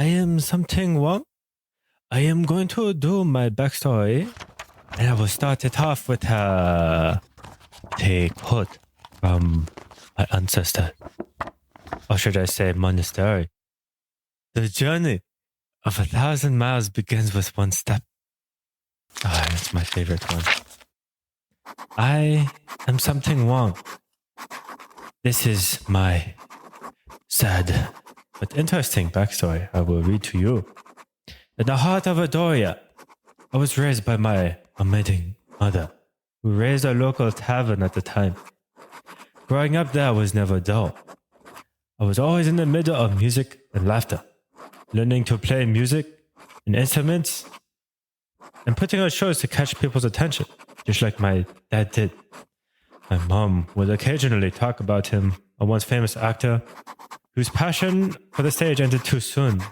I am SumTing Wong. I am going to do my backstory, and I will start it off with a quote from my ancestor. Or should I say monastery? The journey of 1,000 miles begins with one step. Ah, that's my favorite one. I am SumTing Wong. This is my sad but interesting backstory I will read to you. In the heart of Adoria, I was raised by my amazing mother, who raised a local tavern at the time. Growing up there was never dull. I was always in the middle of music and laughter, learning to play music and instruments, and putting on shows to catch people's attention, just like my dad did. My mom would occasionally talk about him, a once famous actor whose passion for the stage ended too soon,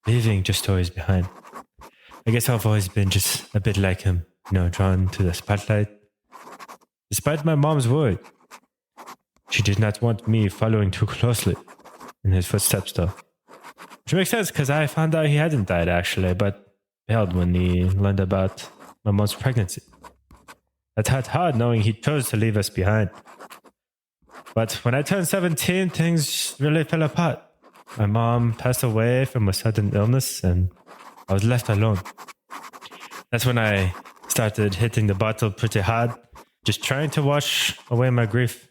leaving just stories behind. I guess I've always been just a bit like him, drawn to the spotlight. Despite my mom's word, she did not want me following too closely in his footsteps though. Which makes sense because I found out he hadn't died actually, but bailed when he learned about my mom's pregnancy. That hurt hard knowing he chose to leave us behind. But when I turned 17, things really fell apart. My mom passed away from a sudden illness and I was left alone. That's when I started hitting the bottle pretty hard, just trying to wash away my grief.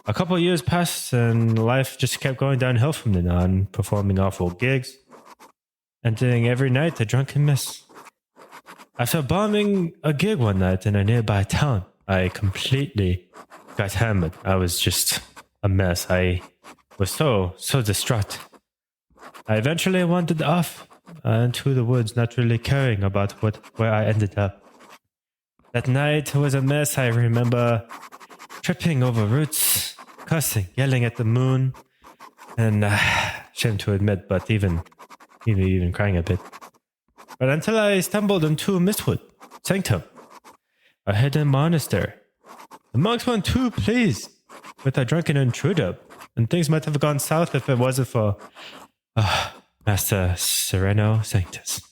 A couple years passed and life just kept going downhill from then on, performing awful gigs, and doing every night a drunken mess. After bombing a gig one night in a nearby town, I completely got hammered. I was just a mess. I was so distraught. I eventually wandered off into the woods, not really caring about where I ended up. That night was a mess. I remember tripping over roots, cussing, yelling at the moon, and shame to admit, but even crying a bit. But until I stumbled into Mistwood Sanctum, a hidden monastery. The monks weren't too pleased with a drunken intruder, and things might have gone south if it wasn't for Master Sereno Sanctus.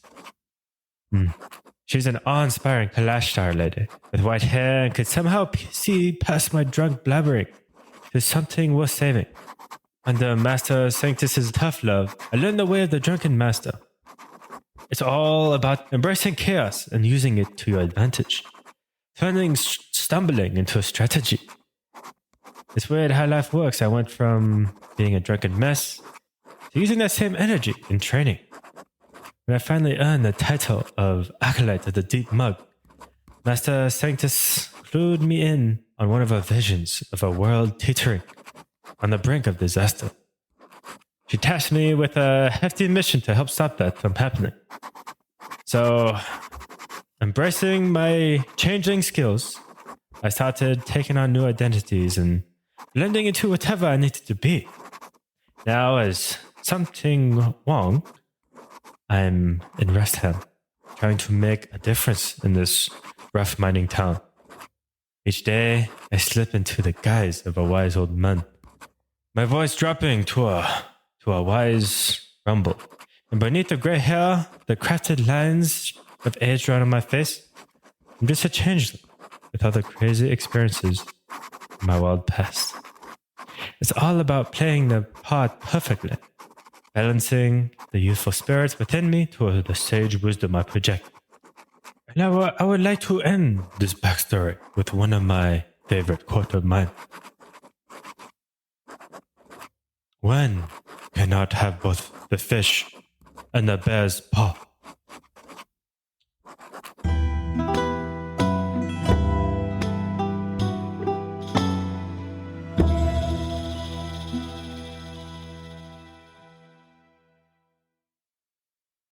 She's an awe-inspiring Kalash-star lady with white hair and could somehow see past my drunk blabbering to something worth saving. Under Master Sanctus's tough love, I learned the way of the drunken master. It's all about embracing chaos and using it to your advantage, turning stumbling into a strategy. It's weird how life works. I went from being a drunken mess to using that same energy in training. When I finally earned the title of Acolyte of the Deep Mug, Master Sanctus clued me in on one of her visions of a world teetering on the brink of disaster. She tasked me with a hefty mission to help stop that from happening. So, embracing my changing skills, I started taking on new identities and blending into whatever I needed to be. Now, as SumTing Wong, I'm in Restham, trying to make a difference in this rough mining town. Each day, I slip into the guise of a wise old man, my voice dropping to a wise rumble. And beneath the gray hair, the crafted lines of age drawn on my face, I'm just a changeling with all the crazy experiences in my wild past. It's all about playing the part perfectly, balancing the youthful spirits within me to the sage wisdom I project. Now, I would like to end this backstory with one of my favorite quotes of mine. One cannot have both the fish and the bear's paw.